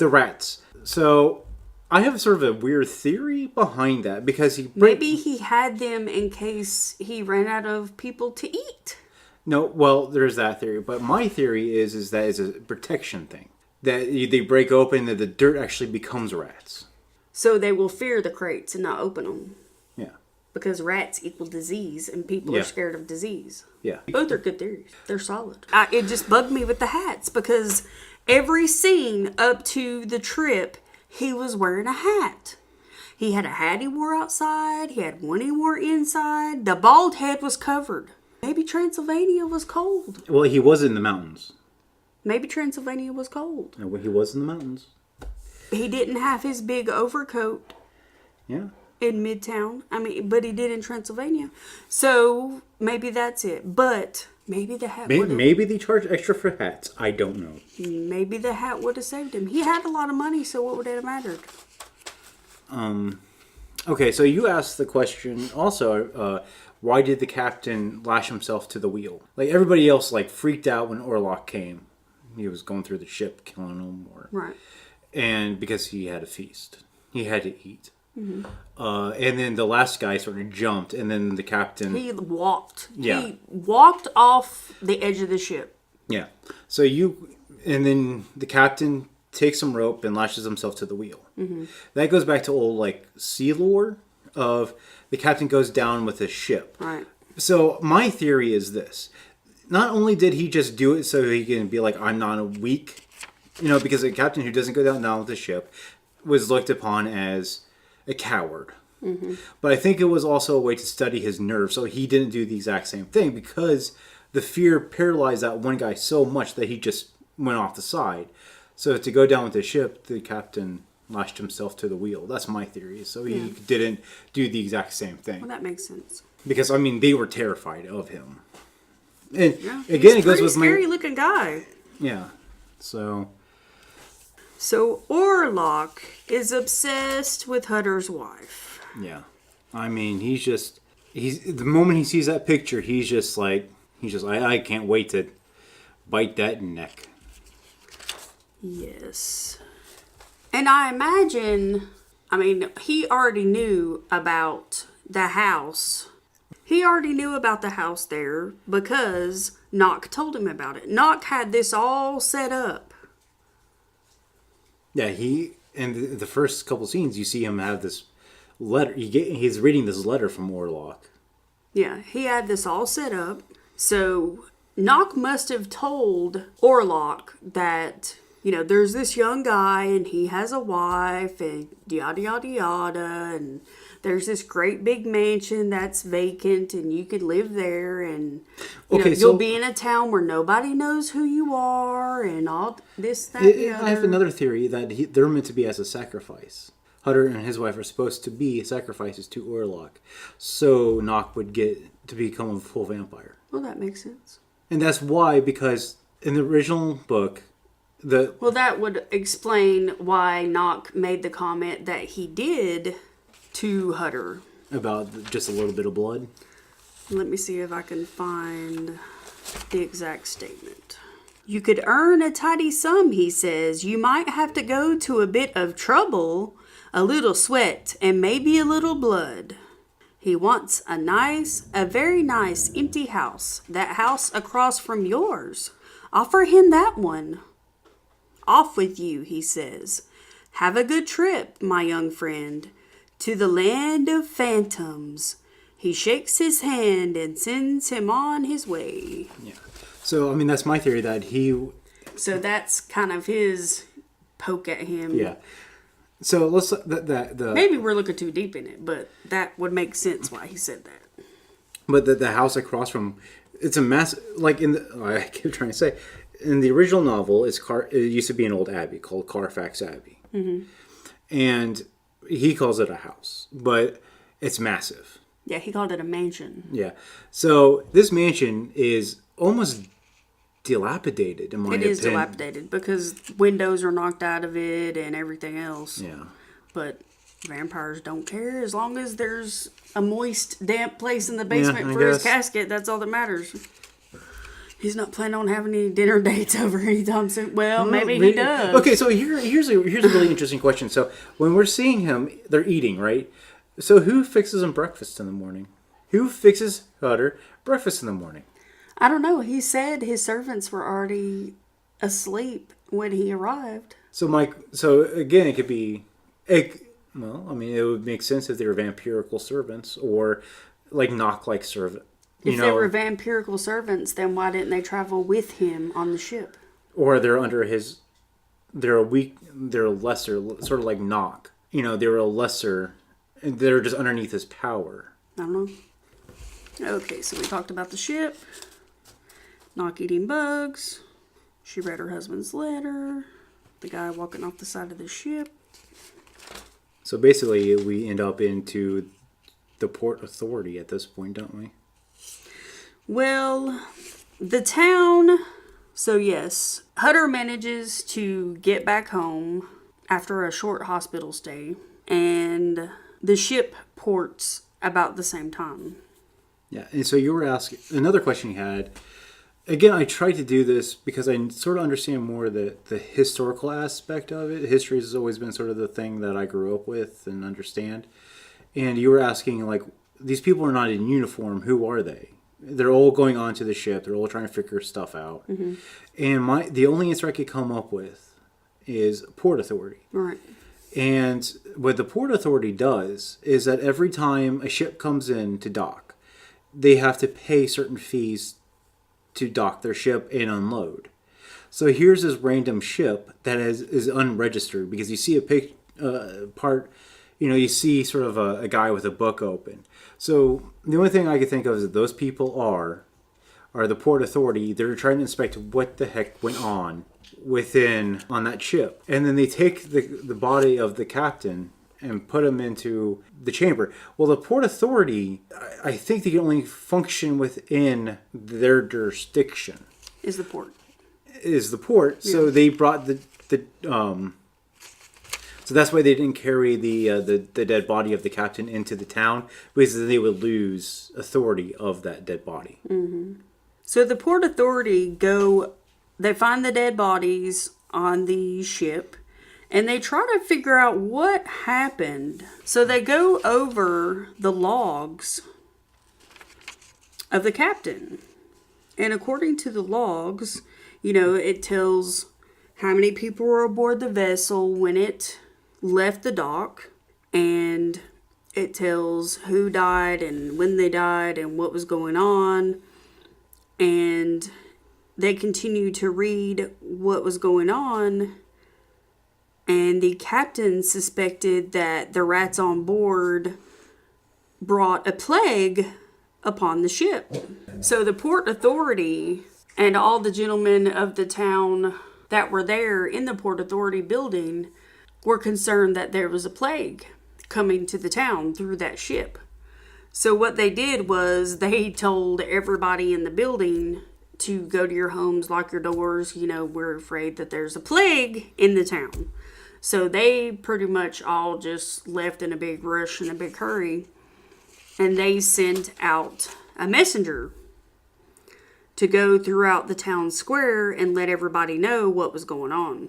rats. So I have sort of a weird theory behind that because Maybe he had them in case he ran out of people to eat. No, well, there's that theory, but my theory is that it's a protection thing. That they break open and the dirt actually becomes rats. So they will fear the crates and not open them. Yeah. Because rats equal disease and people are scared of disease. Yeah. Both are good theories. They're solid. It just bugged me with the hats because every scene up to the trip, he was wearing a hat. He had a hat he wore outside. He had one he wore inside. The bald head was covered. Maybe Transylvania was cold. Well, he was in the mountains. Maybe Transylvania was cold. No, he was in the mountains. He didn't have his big overcoat. Yeah. In Midtown. But he did in Transylvania. So maybe that's it. But maybe the hat Maybe they charge extra for hats. I don't know. Maybe the hat would have saved him. He had a lot of money, so what would it have mattered? Okay, so you asked the question also, why did the captain lash himself to the wheel? Like, everybody else, freaked out when Orlok came. He was going through the ship, killing them. Right. And because he had a feast. He had to eat. Mm-hmm. And then the last guy sort of jumped, and then the captain... He walked. Yeah. He walked off the edge of the ship. Yeah. So and then the captain takes some rope and lashes himself to the wheel. Mm-hmm. That goes back to old, sea lore of the captain goes down with his ship. Right. So my theory is this. Not only did he just do it so he can be like, I'm not a weak... because a captain who doesn't go down with the ship was looked upon as a coward. Mm-hmm. But I think it was also a way to study his nerves, so he didn't do the exact same thing because the fear paralyzed that one guy so much that he just went off the side. So to go down with the ship, the captain lashed himself to the wheel. That's my theory. So he didn't do the exact same thing. Well, that makes sense. Because, they were terrified of him. And again, it goes with scary looking guy. Yeah. So Orlok is obsessed with Hutter's wife. Yeah. He's the moment he sees that picture, I can't wait to bite that neck. Yes. And I imagine, he already knew about the house. He already knew about the house there because Nock told him about it. Nock had this all set up. Yeah, in the first couple scenes, you see him have this letter. He's reading this letter from Orlok. Yeah, he had this all set up. So Nock must have told Orlok that, there's this young guy and he has a wife and yada, yada, yada. And there's this great big mansion that's vacant and you could live there. And, you'll be in a town where nobody knows who you are and all this, that, and the other. I have another theory that they're meant to be as a sacrifice. Hutter and his wife are supposed to be sacrifices to Orlok. So Nock would get to become a full vampire. Well, that makes sense. And that's why, because in the original book, that would explain why Nock made the comment that he did to Hutter. About just a little bit of blood? Let me see if I can find the exact statement. You could earn a tidy sum, he says. You might have to go to a bit of trouble, a little sweat, and maybe a little blood. He wants a very nice empty house. That house across from yours. Offer him that one. Off with you, he says. Have a good trip, my young friend, to the land of phantoms. He shakes his hand and sends him on his way. Yeah. So, that's my theory that he... So that's kind of his poke at him. Yeah. So let's Maybe we're looking too deep in it, but that would make sense why he said that. But the house across from, it's a massive, like I keep trying to say, in the original novel, it used to be an old abbey called Carfax Abbey. Mm-hmm. And he calls it a house, but it's massive. Yeah, he called it a mansion. Yeah. So this mansion is almost dilapidated, in my opinion. It is dilapidated because windows are knocked out of it and everything else. Yeah. But vampires don't care as long as there's a moist, damp place in the basement for his casket. That's all that matters. He's not planning on having any dinner dates over anytime soon. Well, maybe he does. Okay, so here's a really interesting question. So when we're seeing him, they're eating, right? So who fixes him breakfast in the morning? Who fixes Hutter breakfast in the morning? I don't know. He said his servants were already asleep when he arrived. So again, it could be, well, I mean, it would make sense if they were vampirical servants or like knock-like servant. If they were vampirical servants, then why didn't they travel with him on the ship? Or they're under his, they're lesser, sort of like Knock. They're a lesser, they're just underneath his power. I don't know. Okay, so we talked about the ship. Knock eating bugs. She read her husband's letter. The guy walking off the side of the ship. So basically, we end up into the Port Authority at this point, don't we? Well, the town... So yes, Hutter manages to get back home after a short hospital stay. And the ship ports about the same time. Yeah, and so you were asking... Another question you had... Again, I tried to do this because I sort of understand more the historical aspect of it. History has always been sort of the thing that I grew up with and understand. And you were asking, like, these people are not in uniform. Who are they? They're all going onto the ship. They're all trying to figure stuff out. Mm-hmm. And the only answer I could come up with is Port Authority. Right. And what the Port Authority does is that every time a ship comes in to dock, they have to pay certain fees to dock their ship and unload. So here's this random ship that is unregistered because you see you see sort of a guy with a book open. So the only thing I could think of is that those people are the Port Authority. They're trying to inspect what the heck went on that ship. And then they take the body of the captain and put him into the chamber. Well, the Port Authority, I think they can only function within their jurisdiction. Is the port. Yeah. So they brought so that's why they didn't carry the dead body of the captain into the town, because then they would lose authority of that dead body. Mm-hmm. So the Port Authority they find the dead bodies on the ship, and they try to figure out what happened. So they go over the logs of the captain. And according to the logs, it tells how many people were aboard the vessel when it left the dock. And it tells who died and when they died and what was going on. And they continue to read what was going on. And the captain suspected that the rats on board brought a plague upon the ship. So the Port Authority and all the gentlemen of the town that were there in the Port Authority building were concerned that there was a plague coming to the town through that ship. So what they did was they told everybody in the building to go to your homes, lock your doors. We're afraid that there's a plague in the town. So they pretty much all just left in a big rush and a big hurry. And they sent out a messenger to go throughout the town square and let everybody know what was going on.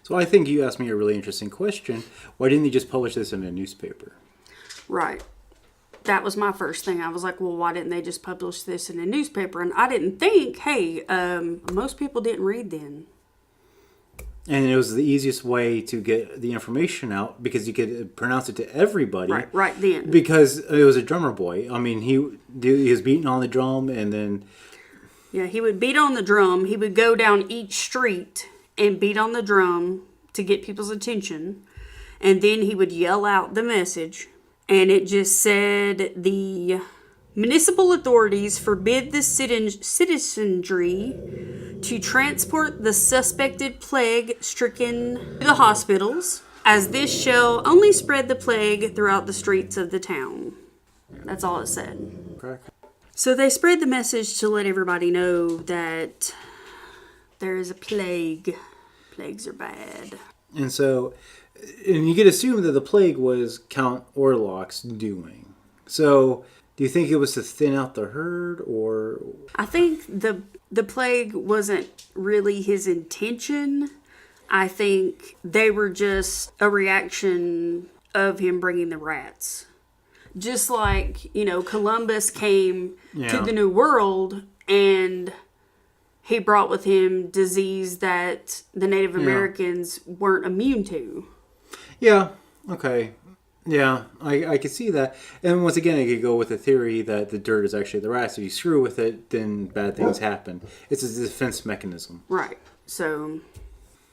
So I think you asked me a really interesting question. Why didn't they just publish this in a newspaper? Right. That was my first thing. I was like, well, why didn't they just publish this in a newspaper? And I didn't think, hey, most people didn't read then. And it was the easiest way to get the information out because you could pronounce it to everybody. Right then. Because it was a drummer boy. I mean, he was beating on the drum and then... Yeah, he would beat on the drum. He would go down each street and beat on the drum to get people's attention. And then he would yell out the message. And it just said, the municipal authorities forbid the citizenry to transport the suspected plague-stricken to the hospitals, as this shall only spread the plague throughout the streets of the town. That's all it said. Correct. So they spread the message to let everybody know that there is a plague. Plagues are bad. And so, and you could assume that the plague was Count Orlok's doing. So, do you think it was to thin out the herd, or? I think the plague wasn't really his intention. I think they were just a reaction of him bringing the rats. Just like, Columbus came to the New World and he brought with him disease that the Native Americans weren't immune to. Yeah, okay. Yeah, I could see that. And once again, I could go with the theory that the dirt is actually the rats. If you screw with it, then bad things happen. It's a defense mechanism. Right. So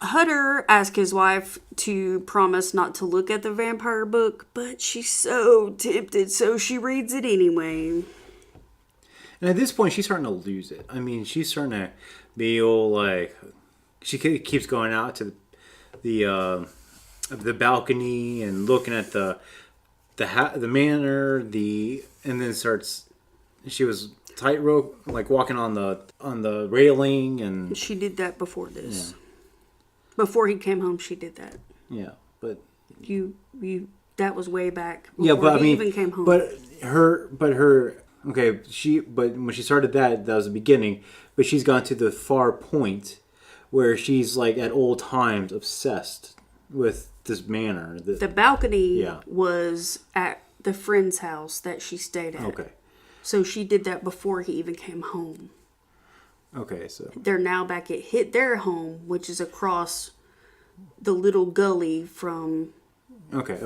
Hutter asked his wife to promise not to look at the vampire book, but she's so tempted, so she reads it anyway. And at this point, she's starting to lose it. I mean, she's starting to be all like... She keeps going out to the balcony and looking at the manor, and then starts... She was tightrope, like walking on the railing, and... She did that before this. Yeah. Before he came home, she did that. Yeah, but... You that was way back before he even came home. But when she started that was the beginning. But she's gone to the far point where she's like at old times obsessed with this manor. The balcony was at the friend's house that she stayed at. Okay. So she did that before he even came home. Okay, so they're now back at their home, which is across the little gully from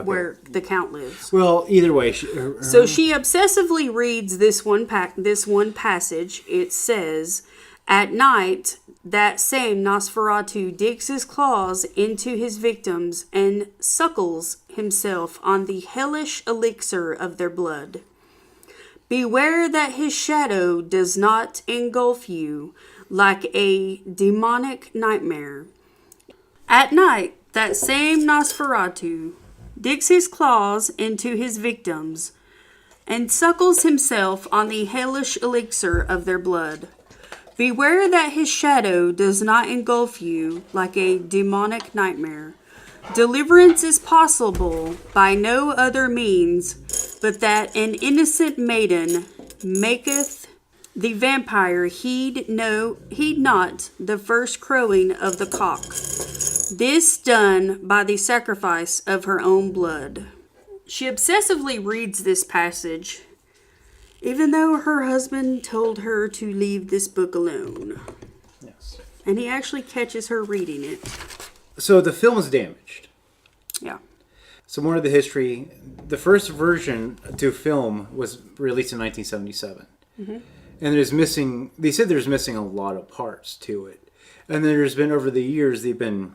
where the Count lives. Well, either way, so she obsessively reads this one passage. It says, "At night, that same Nosferatu digs his claws into his victims and suckles himself on the hellish elixir of their blood. Beware that his shadow does not engulf you like a demonic nightmare. At night, that same Nosferatu digs his claws into his victims and suckles himself on the hellish elixir of their blood. Beware that his shadow does not engulf you like a demonic nightmare. Deliverance is possible by no other means but that an innocent maiden maketh the vampire heed not the first crowing of the cock. This done by the sacrifice of her own blood." She obsessively reads this passage, even though her husband told her to leave this book alone. Yes. And he actually catches her reading it. So the film is damaged. Yeah. So more of the history. The first version to film was released in 1977. Mm-hmm. And they said there's missing a lot of parts to it. And then there's been, over the years, they've been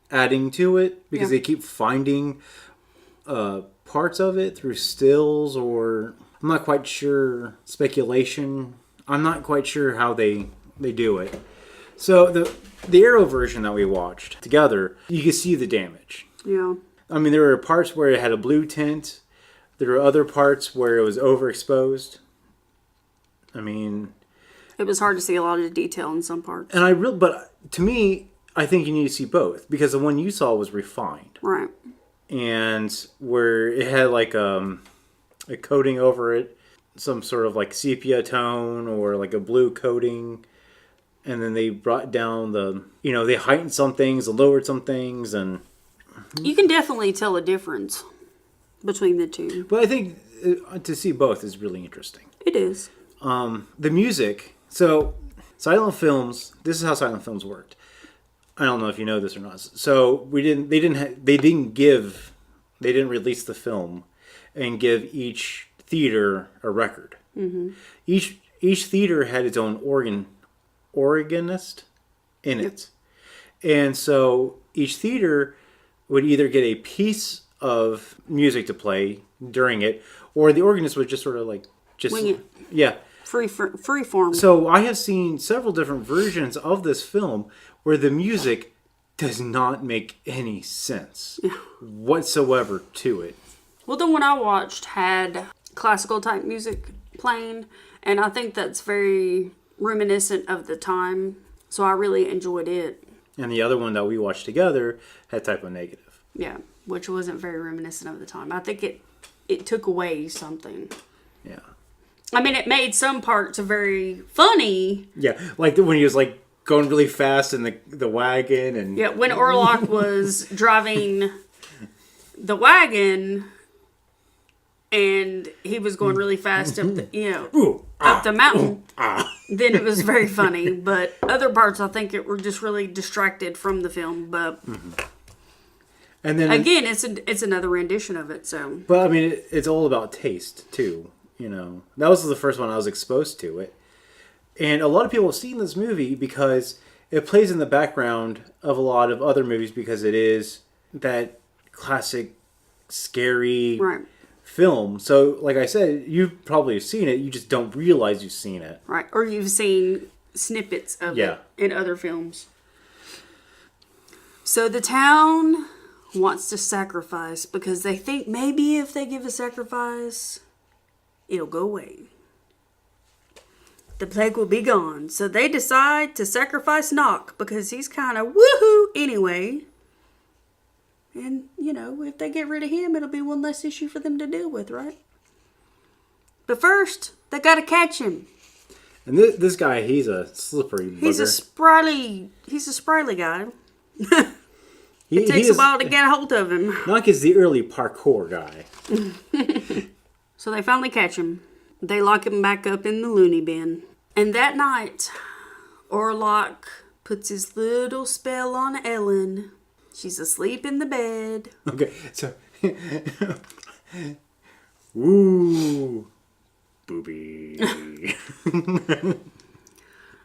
adding to it because they keep finding parts of it through stills, or I'm not quite sure, speculation. I'm not quite sure how they do it. So the Arrow version that we watched together, you can see the damage. Yeah. I mean, there were parts where it had a blue tint. There were other parts where it was overexposed. I mean, it was hard to see a lot of detail in some parts. But to me, I think you need to see both, because the one you saw was refined. Right. And where it had like a coating over it, some sort of like sepia tone or like a blue coating. And then they brought down they heightened some things and lowered some things, and you can definitely tell a difference between the two. But I think to see both is really interesting. It is. The music. So silent films. This is how silent films worked. I don't know if you know this or not. So they didn't release the film and give each theater a record. Mm-hmm. Each theater had its own organist in it. And so each theater would either get a piece of music to play during it, or the organist would just sort of like just Wing it. yeah. Free form. So I have seen several different versions of this film where the music does not make any sense whatsoever to it. Well, the one I watched had classical type music playing, and I think that's very reminiscent of the time. So I really enjoyed it. And the other one that we watched together had typo negative. Yeah, which wasn't very reminiscent of the time. I think it took away something. Yeah. I mean, it made some parts very funny. Yeah, like when he was like going really fast in the wagon and... Yeah, when Orlok was driving the wagon and he was going really fast up the, up the mountain, then it was very funny. But other parts, I think it were just really distracted from the film. But and then again, it's another rendition of it. So, but I mean, it's all about taste too. That was the first one I was exposed to it. And a lot of people have seen this movie because it plays in the background of a lot of other movies because it is that classic, scary film. So, like I said, you probably have seen it. You just don't realize you've seen it. Right. Or you've seen snippets of it in other films. So the town wants to sacrifice because they think maybe if they give a sacrifice, it'll go away. The plague will be gone. So they decide to sacrifice Knock because he's kind of woohoo anyway. And, if they get rid of him, it'll be one less issue for them to deal with, right? But first, they gotta catch him. And this guy, he's a slippery bugger. He's a spryly guy. It takes a while to get a hold of him. Knock is the early parkour guy. So they finally catch him. They lock him back up in the loony bin. And that night, Orlok puts his little spell on Ellen. She's asleep in the bed. Okay, so... Ooh. Booby.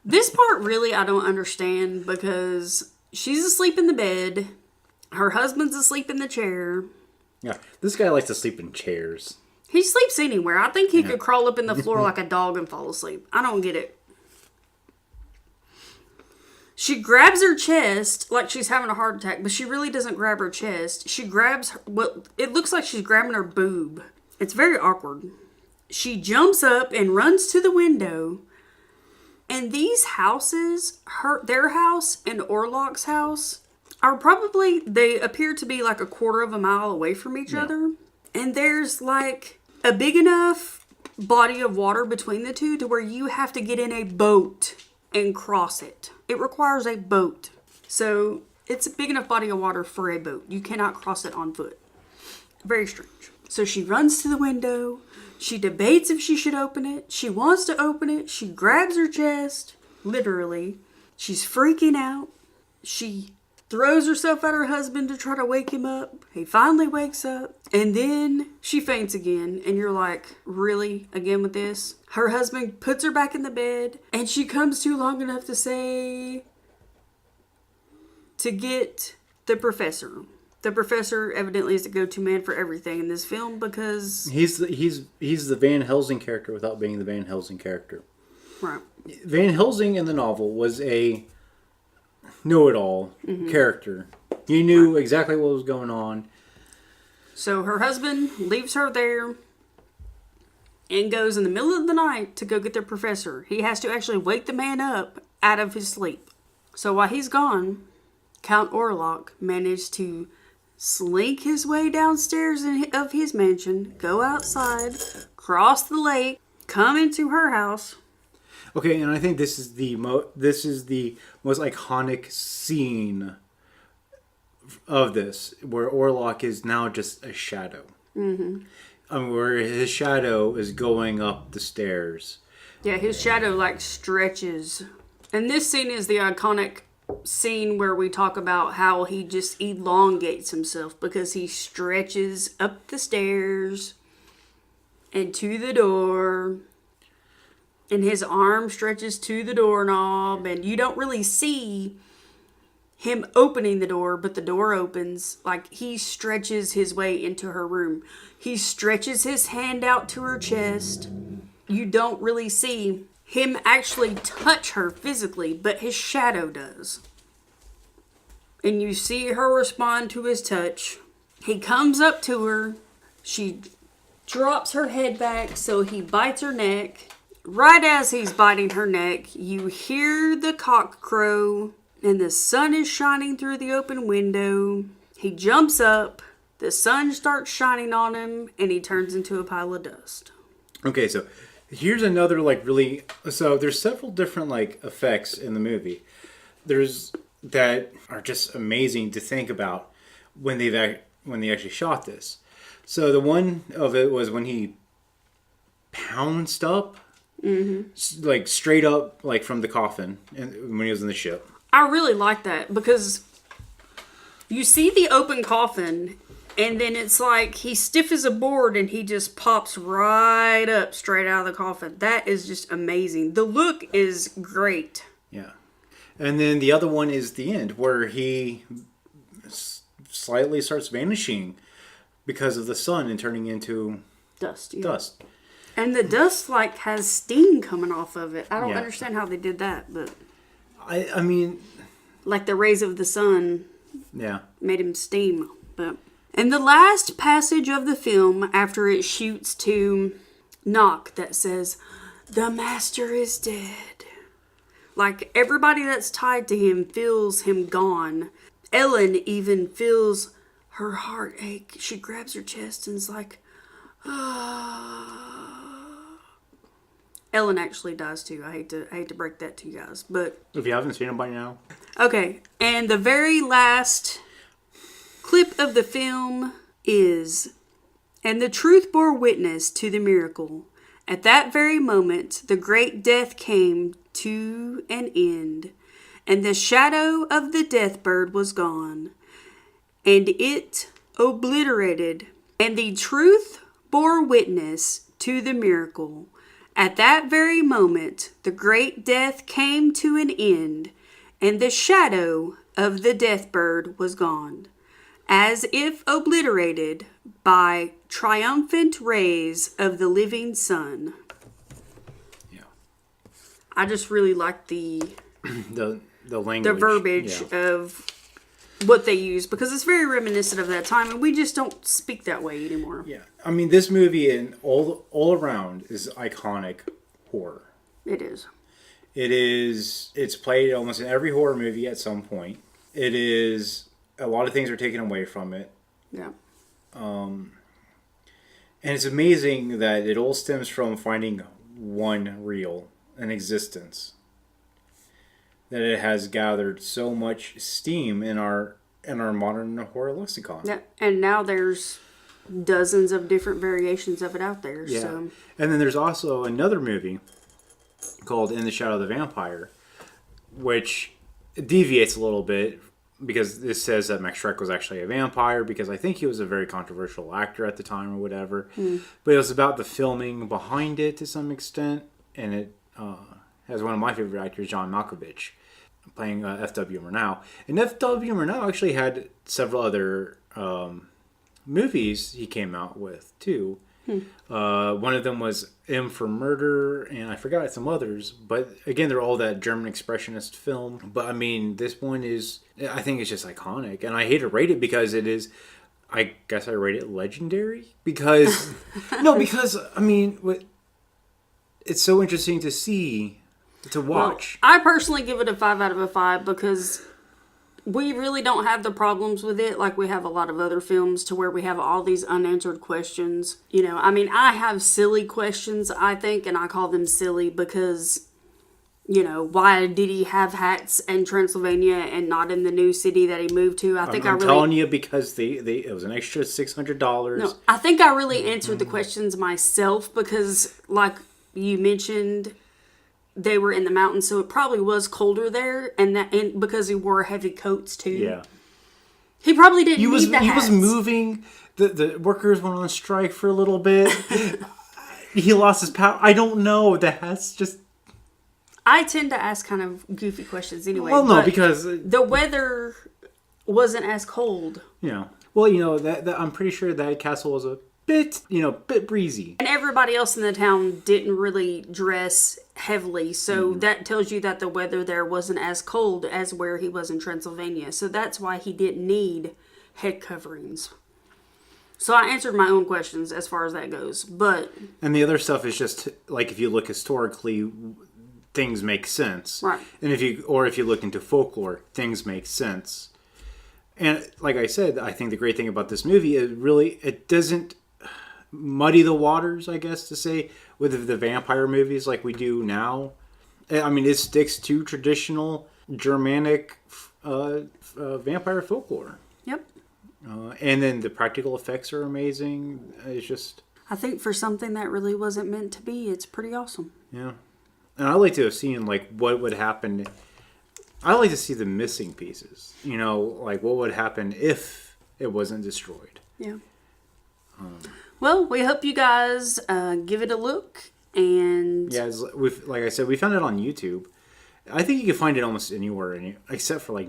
This part really I don't understand because she's asleep in the bed. Her husband's asleep in the chair. Yeah, this guy likes to sleep in chairs. He sleeps anywhere. I think he could crawl up in the floor like a dog and fall asleep. I don't get it. She grabs her chest like she's having a heart attack, but she really doesn't grab her chest. She grabs it looks like she's grabbing her boob. It's very awkward. She jumps up and runs to the window. And these houses, their house and Orlok's house, they appear to be like a quarter of a mile away from each other. And there's like a big enough body of water between the two to where you have to get in a boat and cross it. It requires a boat. So it's a big enough body of water for a boat. You cannot cross it on foot. Very strange. So she runs to the window. She debates if she should open it. She wants to open it. She grabs her chest. Literally. She's freaking out. She throws herself at her husband to try to wake him up. He finally wakes up. And then she faints again. And you're like, really? Again with this? Her husband puts her back in the bed. And she comes to long enough to say... to get the professor. The professor evidently is the go-to man for everything in this film because... He's the Van Helsing character without being the Van Helsing character. Right. Van Helsing in the novel was a know-it-all character. He knew exactly what was going on. So her husband leaves her there and goes in the middle of the night to go get the professor. He has to actually wake the man up out of his sleep. So while he's gone, Count Orlok managed to slink his way downstairs of his mansion, go outside, cross the lake, come into her house. Okay, and I think this is the most iconic scene of this, where Orlok is now just a shadow. Where his shadow is going up the stairs. Yeah, his shadow stretches. And this scene is the iconic scene where we talk about how he just elongates himself because he stretches up the stairs and to the door, and his arm stretches to the doorknob, and you don't really see him opening the door, but the door opens. Like, he stretches his way into her room. He stretches his hand out to her chest. You don't really see him actually touch her physically, but his shadow does. And you see her respond to his touch. He comes up to her. She drops her head back, so he bites her neck. Right as he's biting her neck, you hear the cock crow, and the sun is shining through the open window. He jumps up, the sun starts shining on him, and he turns into a pile of dust. Okay, so here's another, like, really... So there's several different, like, effects in the movie. There's... that are just amazing to think about when they actually shot this. So the one of it was when he pounced up, like straight up, like from the coffin, and when he was in the ship. I really like that because you see the open coffin, and then it's like he's stiff as a board, and he just pops right up straight out of the coffin. That is just amazing. The look is great. Yeah. And then the other one is the end, where he slightly starts vanishing because of the sun and turning into dust. Yeah. Dust. And the dust, like, has steam coming off of it. I don't Yeah. understand how they did that, but... I mean... Like the rays of the sun Yeah. made him steam. But in the last passage of the film, after it shoots to knock that says, "The master is dead," like, everybody that's tied to him feels him gone. Ellen even feels her heart ache. She grabs her chest and is like, ah. Ellen actually dies too. I hate to break that to you guys, but If you haven't seen it by now. okay. And the very last clip of the film is, "And the truth bore witness to the miracle. At that very moment, the great death came to an end, and the shadow of the death bird was gone, and it obliterated. And the truth bore witness to the miracle. At that very moment, the great death came to an end, and the shadow of the death bird was gone, as if obliterated by triumphant rays of the living sun." Yeah. I just really like the language. the verbiage of what they use, because it's very reminiscent of that time, and we just don't speak that way anymore. Yeah. I mean, this movie and all around is iconic horror. It is. It's played almost in every horror movie at some point. It is, a lot of things are taken away from it. Yeah. And it's amazing that it all stems from finding one reel in existence. That it has gathered so much steam in our modern horror lexicon. Yeah. And now there's dozens of different variations of it out there. Yeah. So. And then there's also another movie called In the Shadow of the Vampire, which deviates a little bit because this says that Max Schreck was actually a vampire, because I think he was a very controversial actor at the time or whatever. But it was about the filming behind it to some extent, and it has one of my favorite actors, John Malkovich, playing F.W. Murnau. And F.W. Murnau actually had several other movies he came out with, too. One of them was M for Murder, and I forgot some others. But again, they're all that German expressionist film. But I mean, this one is, I think it's just iconic. And I hate to rate it because it is, I guess I rate it legendary. Because, no, because, I mean, it's so interesting to see, to watch. Well, I personally give it a 5 out of 5 because we really don't have the problems with it like we have a lot of other films, to where we have all these unanswered questions. You know, I mean, I have silly questions, I think, and I call them silly because, you know, why did he have hats in Transylvania and not in the new city that he moved to? I'm telling you, because it was an extra $600. No, I think I really answered the questions myself because, like you mentioned, they were in the mountains, so it probably was colder there, and because he wore heavy coats too. Yeah, he probably didn't need the hats. He was moving. The workers went on strike for a little bit. He lost his power. I don't know. The hats just. I tend to ask kind of goofy questions anyway. Well, no, but because the weather wasn't as cold. Well, that I'm pretty sure that castle was a bit breezy. And everybody else in the town didn't really dress heavily, so Mm-hmm. that tells you that the weather there wasn't as cold as where he was in Transylvania. So that's why he didn't need head coverings. So I answered my own questions as far as that goes. But And the other stuff is just like if you look historically, things make sense. Right. And if you look into folklore, things make sense. And like I said, I think the great thing about this movie is really it doesn't muddy the waters, I guess to say, with the vampire movies like we do now. I mean, it sticks to traditional Germanic vampire folklore. yep. And then the practical effects are amazing. It's just, I think for something that really wasn't meant to be, it's pretty awesome. yeah. And I like to have seen like what would happen. I like to see the missing pieces. Like what would happen if it wasn't destroyed. Yeah. Well, we hope you guys give it a look. And Yeah, like I said, we found it on YouTube. I think you can find it almost anywhere, except for like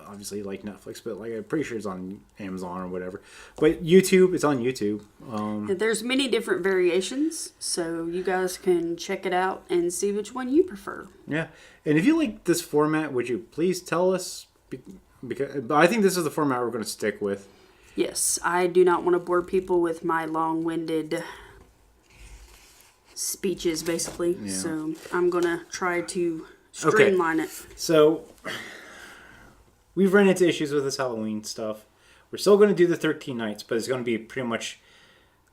obviously like Netflix, but like I'm pretty sure it's on Amazon or whatever. But YouTube, it's on YouTube. there's many different variations, so you guys can check it out and see which one you prefer. Yeah, and if you like this format, would you please tell us? Because I think this is the format we're going to stick with. Yes, I do not want to bore people with my long-winded speeches, basically. Yeah. So I'm going to try to streamline it. So we've run into issues with this Halloween stuff. We're still going to do the 13 nights, but it's going to be pretty much.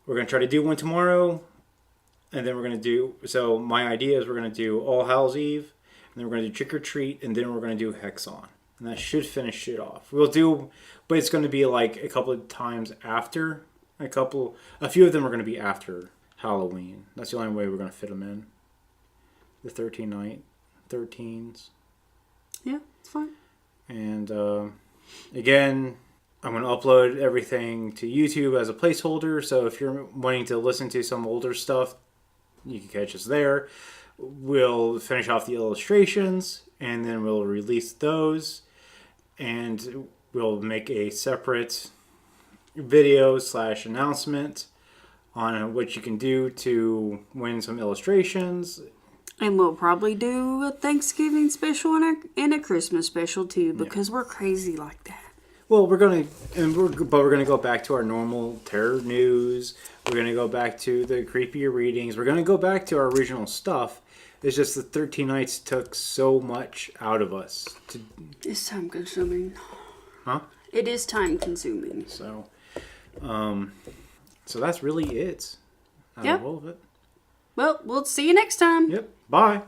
We're going to try to do one tomorrow, and then we're going to do. So my idea is we're going to do All Hallows Eve, and then we're going to do Trick or Treat, and then we're going to do Hexon. And that should finish it off. But it's going to be like a couple of times after. A few of them are going to be after Halloween. That's the only way we're going to fit them in. The 13s. Yeah, it's fine. And again, I'm going to upload everything to YouTube as a placeholder. So if you're wanting to listen to some older stuff, you can catch us there. We'll finish off the illustrations, and then we'll release those. And we'll make a separate video / announcement on what you can do to win some illustrations. And we'll probably do a Thanksgiving special and a Christmas special too, because we're crazy like that. Well, we're gonna go back to our normal terror news. We're gonna go back to the creepier readings. We're gonna go back to our original stuff. It's just the 13 nights took so much out of us. It's time consuming. Huh? It is time consuming. So that's really it. Out Yep. of all of it. Well, we'll see you next time. Yep. Bye.